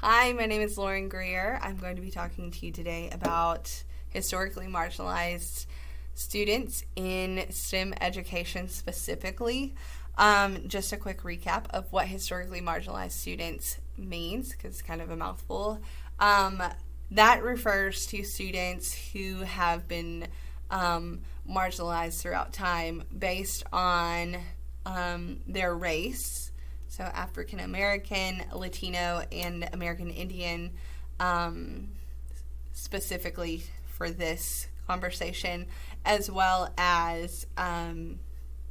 Hi, my name is Lauren Greer. I'm going to be talking to you today about historically marginalized students in STEM education specifically. Just a quick recap of what historically marginalized students means, because it's kind of a mouthful. That refers to students who have been marginalized throughout time based on their race. So African American, Latino, and American Indian, specifically for this conversation, as well as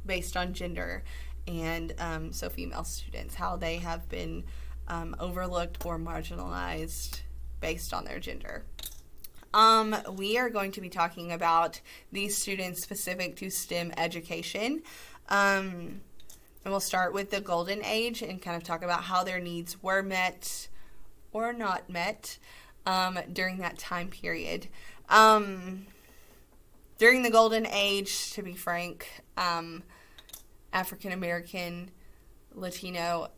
based on gender and so female students, how they have been overlooked or marginalized based on their gender. We are going to be talking about these students specific to STEM education. And we'll start with the golden age and kind of talk about how their needs were met or not met during that time period. During the golden age, to be frank, African American, Latino,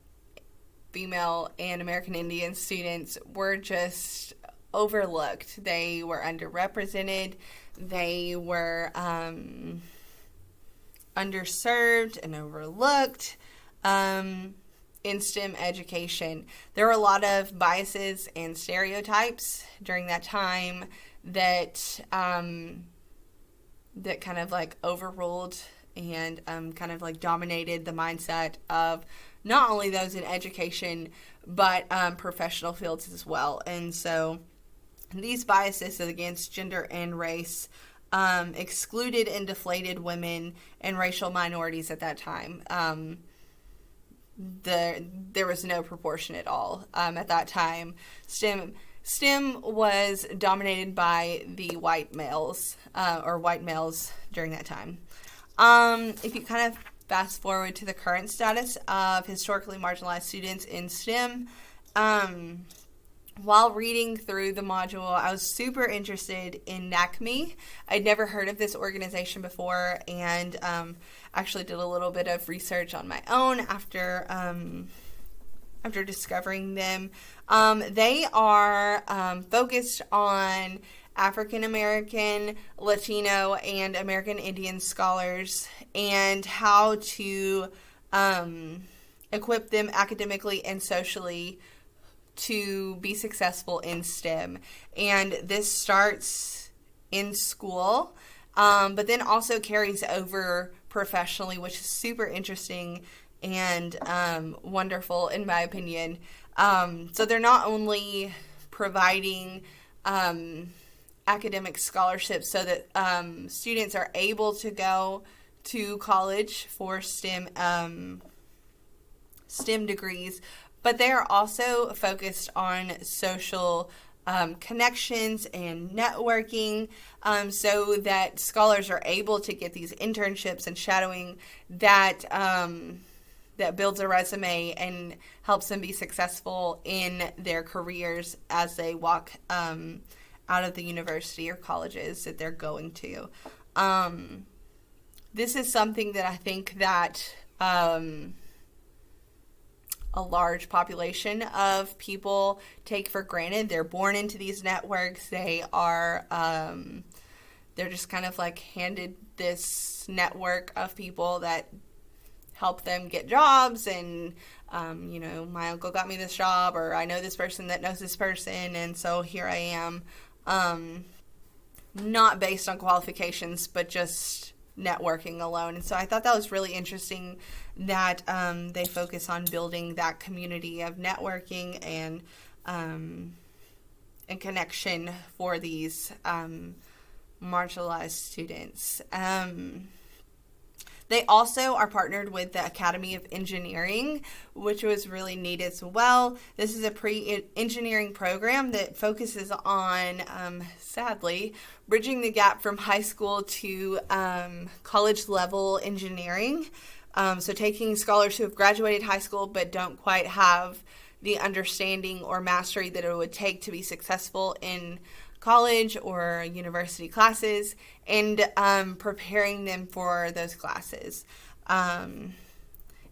female, and American Indian students were just overlooked. They were underrepresented. They were underserved and overlooked in STEM education. There were a lot of biases and stereotypes during that time that that kind of like overruled and kind of like dominated the mindset of not only those in education but professional fields as well. And so these biases against gender and race excluded and deflated women and racial minorities at that time. There was no proportion at all at that time. STEM was dominated by the white males, or white males during that time. If you kind of fast forward to the current status of historically marginalized students in STEM, while reading through the module, I was super interested in NACME. I'd never heard of this organization before, and actually did a little bit of research on my own after discovering them. They are focused on African American, Latino, and American Indian scholars and how to equip them academically and socially to be successful in STEM. And this starts in school, but then also carries over professionally, which is super interesting and wonderful in my opinion. So they're not only providing academic scholarships so that students are able to go to college for STEM degrees, but they are also focused on social connections and networking, so that scholars are able to get these internships and shadowing that that builds a resume and helps them be successful in their careers as they walk out of the university or colleges that they're going to. This is something that I think that a large population of people take for granted. They're born into these networks. They are, they're just kind of like handed this network of people that help them get jobs and, my uncle got me this job, or I know this person that knows this person, and so here I am. Not based on qualifications, but just networking alone. And so I thought that was really interesting that they focus on building that community of networking and connection for these marginalized students. They also are partnered with the Academy of Engineering, which was really neat as well. This is a pre-engineering program that focuses on, sadly, bridging the gap from high school to college-level engineering. So taking scholars who have graduated high school but don't quite have the understanding or mastery that it would take to be successful in college or university classes, and preparing them for those classes.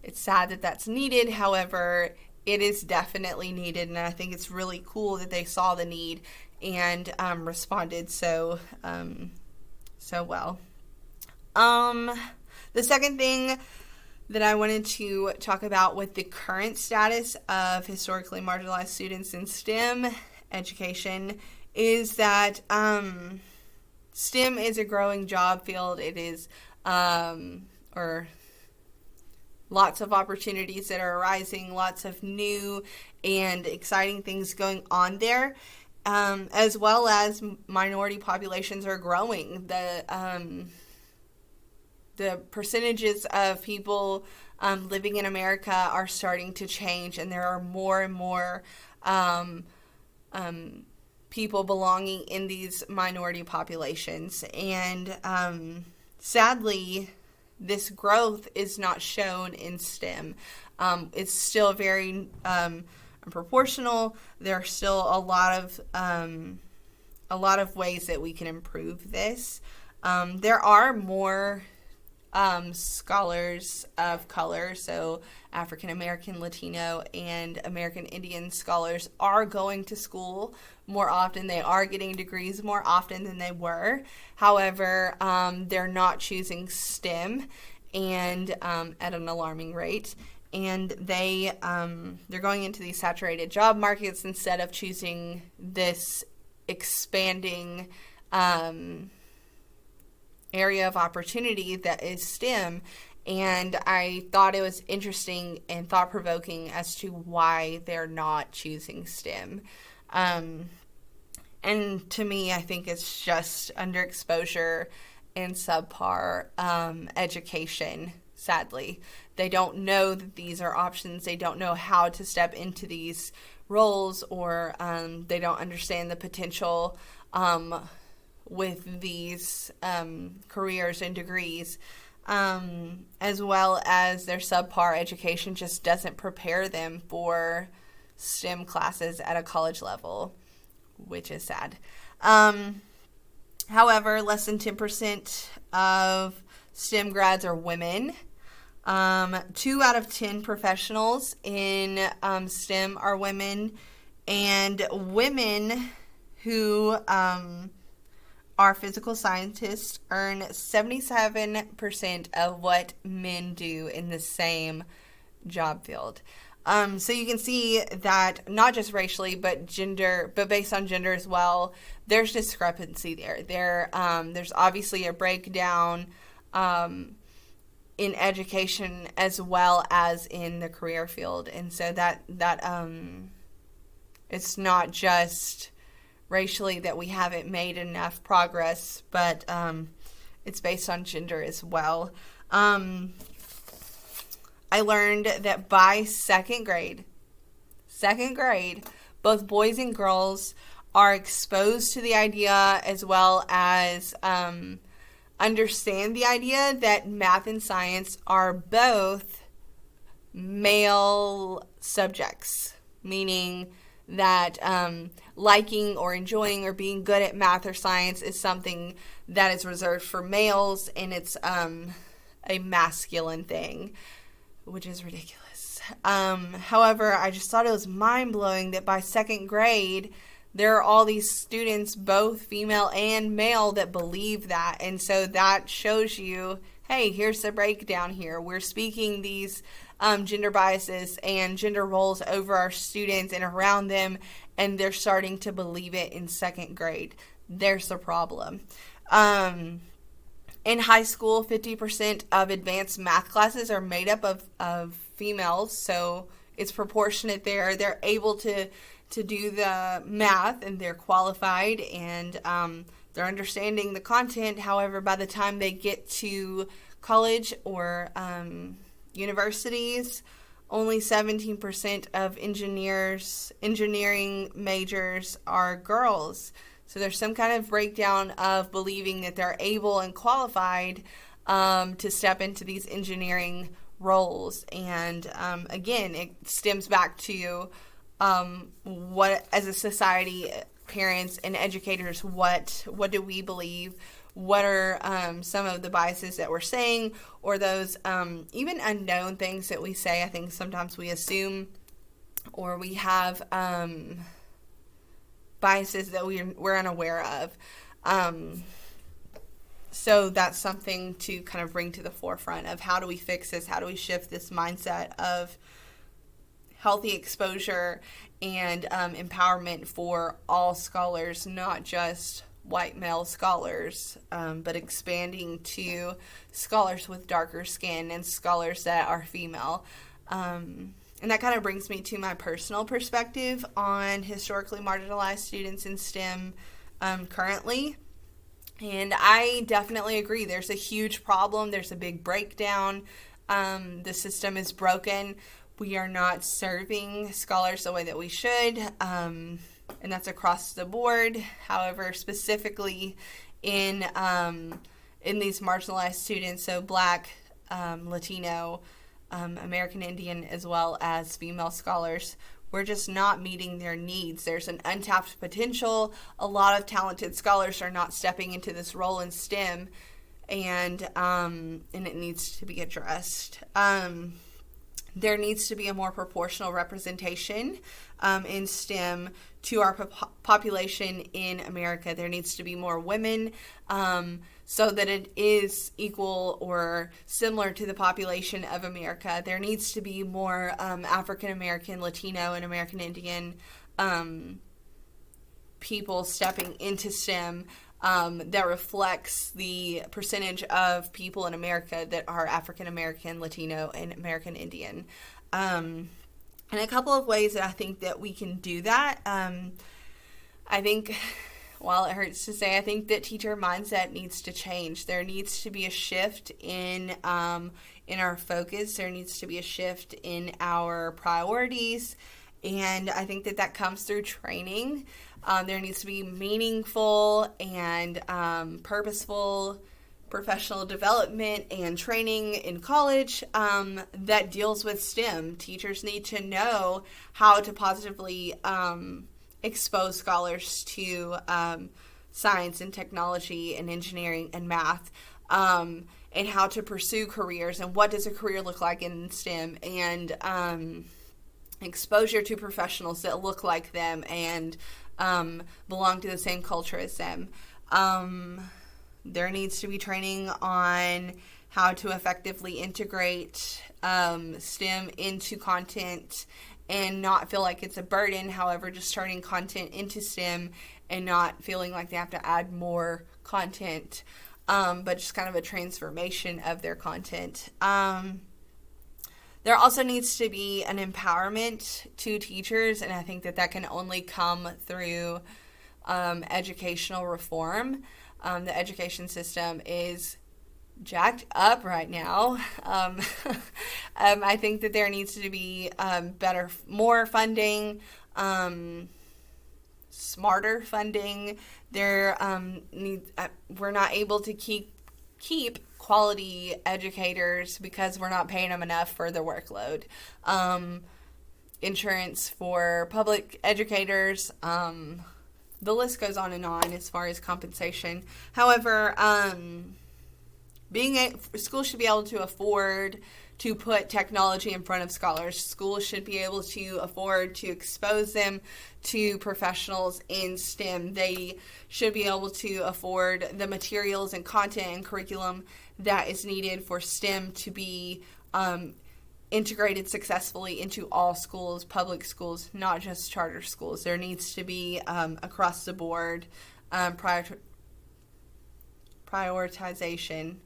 It's sad that that's needed. However, it is definitely needed, and I think it's really cool that they saw the need and responded so well. The second thing that I wanted to talk about with the current status of historically marginalized students in STEM education is that STEM is a growing job field. It is, or lots of opportunities that are arising, lots of new and exciting things going on there, as well as minority populations are growing. The percentages of people living in America are starting to change, and there are more and more people belonging in these minority populations. And sadly, this growth is not shown in STEM. It's still very proportional. There are still a lot of ways that we can improve this. There are more scholars of color, so African American, Latino, and American Indian scholars are going to school more often. They are getting degrees more often than they were. However, they're not choosing STEM and at an alarming rate. And they're going into these saturated job markets instead of choosing this expanding area of opportunity that is STEM. And I thought it was interesting and thought-provoking as to why they're not choosing STEM. And to me, I think it's just underexposure and subpar education, sadly. They don't know that these are options. They don't know how to step into these roles, or they don't understand the potential with these careers and degrees, as well as their subpar education just doesn't prepare them for STEM classes at a college level, which is sad. However, less than 10% of STEM grads are women. 2 out of 10 professionals in STEM are women, and women who our physical scientists earn 77% of what men do in the same job field. So you can see that not just racially, but based on gender as well, there's discrepancy there. There's obviously a breakdown in education as well as in the career field, and so that it's not just racially that we haven't made enough progress, but it's based on gender as well. I learned that by second grade, both boys and girls are exposed to the idea, as well as understand the idea that math and science are both male subjects, meaning that liking or enjoying or being good at math or science is something that is reserved for males, and it's a masculine thing, which is ridiculous. However, I just thought it was mind-blowing that by second grade, there are all these students, both female and male, that believe that. And so that shows you, hey, here's the breakdown here. We're speaking these gender biases and gender roles over our students and around them, and they're starting to believe it in second grade. There's the problem. In high school, 50% of advanced math classes are made up of females, so it's proportionate there. They're able to do the math, and they're qualified, and they're understanding the content. However, by the time they get to college or universities, only 17% of engineering majors are girls. So there's some kind of breakdown of believing that they're able and qualified to step into these engineering roles. And again, it stems back to what, as a society, parents and educators, what do we believe? What are some of the biases that we're saying, or those even unknown things that we say? I think sometimes we assume or we have biases that we're unaware of. So that's something to kind of bring to the forefront of how do we fix this? How do we shift this mindset of healthy exposure and empowerment for all scholars, not just white male scholars, but expanding to scholars with darker skin and scholars that are female. And that kind of brings me to my personal perspective on historically marginalized students in STEM currently. And I definitely agree. There's a huge problem. There's a big breakdown. The system is broken. We are not serving scholars the way that we should. And that's across the board. However, specifically in these marginalized students, so Black, Latino, American Indian, as well as female scholars, we're just not meeting their needs. There's an untapped potential. A lot of talented scholars are not stepping into this role in STEM, and it needs to be addressed. There needs to be a more proportional representation in STEM to our population in America. There needs to be more women so that it is equal or similar to the population of America. There needs to be more African American, Latino, and American Indian people stepping into STEM that reflects the percentage of people in America that are African American, Latino, and American Indian. And a couple of ways that I think that we can do that. I think, while it hurts to say, I think that teacher mindset needs to change. There needs to be a shift in our focus. There needs to be a shift in our priorities. And I think that comes through training. There needs to be meaningful and purposeful professional development and training in college that deals with STEM. Teachers need to know how to positively expose scholars to science and technology and engineering and math, and how to pursue careers and what does a career look like in STEM, and exposure to professionals that look like them and belong to the same culture as them. There needs to be training on how to effectively integrate STEM into content and not feel like it's a burden. However, just turning content into STEM and not feeling like they have to add more content, but just kind of a transformation of their content. There also needs to be an empowerment to teachers, and I think that can only come through educational reform. The education system is jacked up right now. I think that there needs to be more funding, smarter funding. We're not able to keep quality educators because we're not paying them enough for their workload. Insurance for public educators, the list goes on and on as far as compensation. However, schools should be able to afford to put technology in front of scholars. Schools should be able to afford to expose them to professionals in STEM. They should be able to afford the materials and content and curriculum that is needed for STEM to be integrated successfully into all schools, public schools, not just charter schools. There needs to be across the board prioritization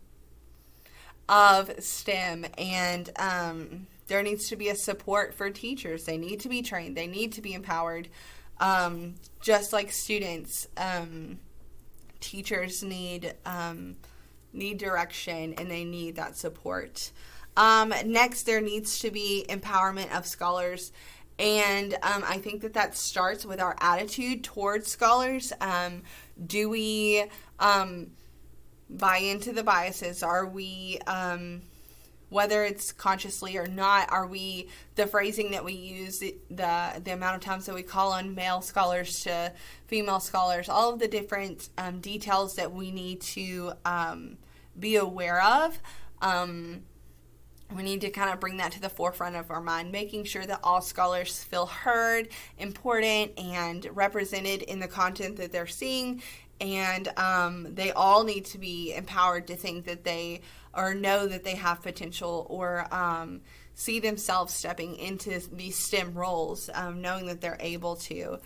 of STEM, and there needs to be a support for teachers. They need to be trained. They need to be empowered. Just like students, teachers need direction, and they need that support. Next, there needs to be empowerment of scholars, and I think that starts with our attitude towards scholars. Do we buy into the biases? Are we, whether it's consciously or not, are we, the phrasing that we use, the amount of times that we call on male scholars to female scholars, all of the different details that we need to be aware of. We need to kind of bring that to the forefront of our mind, making sure that all scholars feel heard, important, and represented in the content that they're seeing. And they all need to be empowered to think that they, or know that they have potential, or see themselves stepping into these STEM roles, knowing that they're able to.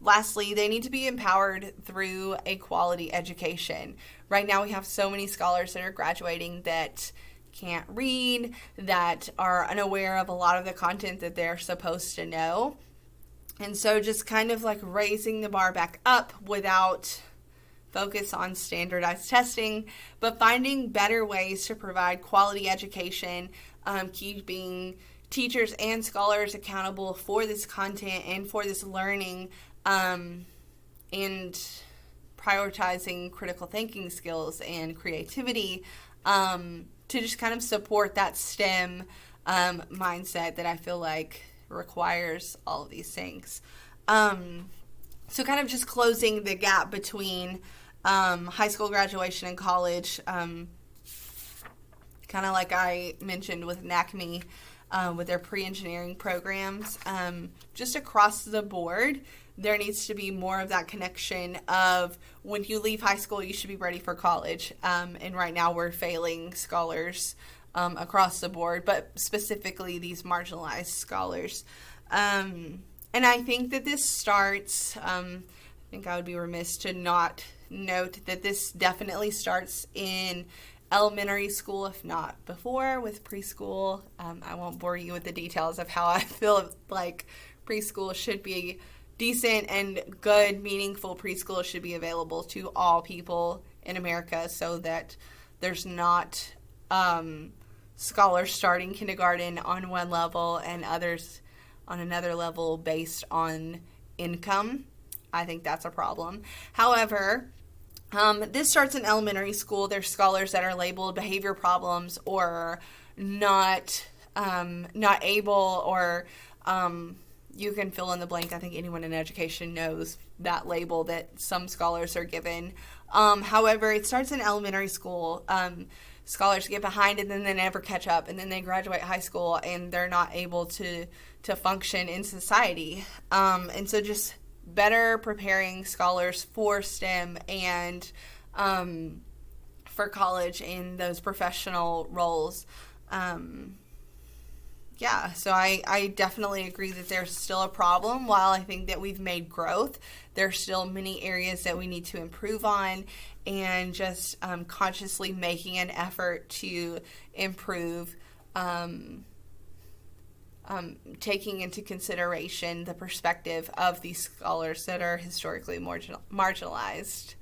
Lastly, they need to be empowered through a quality education. Right now, we have so many scholars that are graduating that can't read, that are unaware of a lot of the content that they're supposed to know. And so just kind of like raising the bar back up without focus on standardized testing, but finding better ways to provide quality education, keeping teachers and scholars accountable for this content and for this learning, and prioritizing critical thinking skills and creativity, to just kind of support that STEM mindset that I feel like requires all of these things. So kind of just closing the gap between high school graduation and college, kind of like I mentioned with NACME, with their pre-engineering programs, just across the board, there needs to be more of that connection of when you leave high school, you should be ready for college. And right now we're failing scholars across the board, but specifically these marginalized scholars. And I think that this starts, I think I would be remiss to not note that this definitely starts in elementary school, if not before, with preschool. I won't bore you with the details of how I feel like preschool should be decent and good, meaningful preschool should be available to all people in America, so that there's not scholars starting kindergarten on one level and others on another level based on income. I think that's a problem. However, this starts in elementary school. There's scholars that are labeled behavior problems or not able, or you can fill in the blank. I think anyone in education knows that label that some scholars are given. However, it starts in elementary school. Scholars get behind and then they never catch up, and then they graduate high school and they're not able to function in society. And so just better preparing scholars for STEM and for college in those professional roles. So I definitely agree that there's still a problem. While I think that we've made growth, there's still many areas that we need to improve on, and just consciously making an effort to improve, taking into consideration the perspective of these scholars that are historically marginalized.